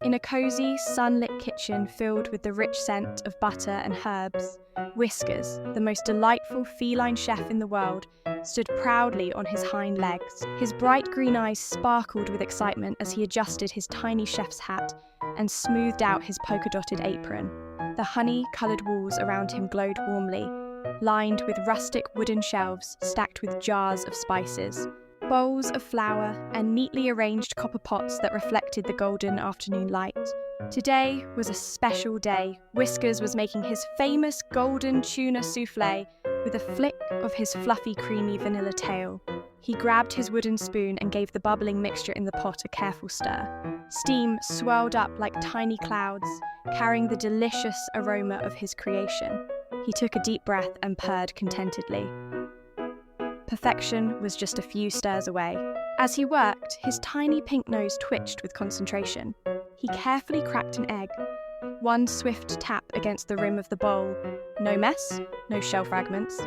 In a cozy, sunlit kitchen filled with the rich scent of butter and herbs, Whiskers, the most delightful feline chef in the world, stood proudly on his hind legs. His bright green eyes sparkled with excitement as he adjusted his tiny chef's hat and smoothed out his polka-dotted apron. The honey-coloured walls around him glowed warmly, lined with rustic wooden shelves stacked with jars of spices, bowls of flour, and neatly arranged copper pots that reflected the golden afternoon light. Today was a special day. Whiskers was making his famous golden tuna soufflé with a flick of his fluffy, creamy vanilla tail. He grabbed his wooden spoon and gave the bubbling mixture in the pot a careful stir. Steam swirled up like tiny clouds, carrying the delicious aroma of his creation. He took a deep breath and purred contentedly. Perfection was just a few stirs away. As he worked, his tiny pink nose twitched with concentration. He carefully cracked an egg. One swift tap against the rim of the bowl. No mess, no shell fragments.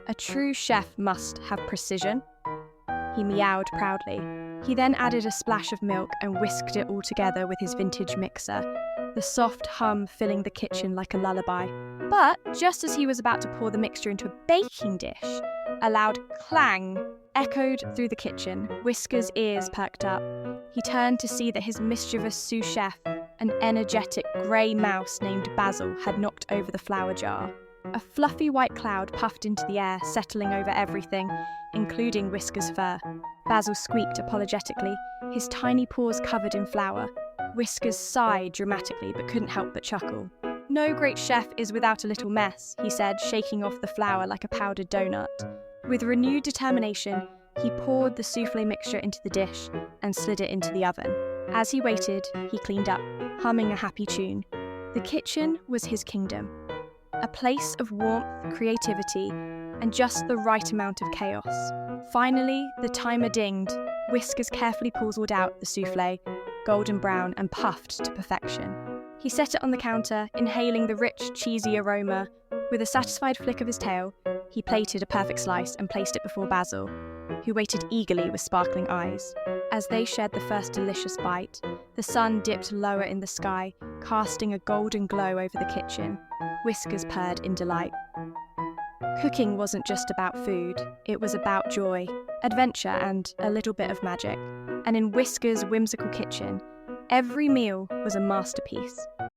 A true chef must have precision. He meowed proudly. He then added a splash of milk and whisked it all together with his vintage mixer, the soft hum filling the kitchen like a lullaby. But just as he was about to pour the mixture into a baking dish, a loud clang echoed through the kitchen. Whiskers' ears perked up. He turned to see that his mischievous sous chef, an energetic grey mouse named Basil, had knocked over the flour jar. A fluffy white cloud puffed into the air, settling over everything, including Whiskers' fur. Basil squeaked apologetically, his tiny paws covered in flour. Whiskers sighed dramatically but couldn't help but chuckle. "No great chef is without a little mess," he said, shaking off the flour like a powdered donut. With renewed determination, he poured the soufflé mixture into the dish and slid it into the oven. As he waited, he cleaned up, humming a happy tune. The kitchen was his kingdom, a place of warmth, creativity, and just the right amount of chaos. Finally, the timer dinged. Whiskers carefully pulled out the soufflé, golden brown and puffed to perfection. He set it on the counter, inhaling the rich, cheesy aroma. With a satisfied flick of his tail, he plated a perfect slice and placed it before Basil, who waited eagerly with sparkling eyes. As they shared the first delicious bite, the sun dipped lower in the sky, casting a golden glow over the kitchen. Whiskers purred in delight. Cooking wasn't just about food, it was about joy, adventure, and a little bit of magic. And in Whiskers' whimsical kitchen, every meal was a masterpiece.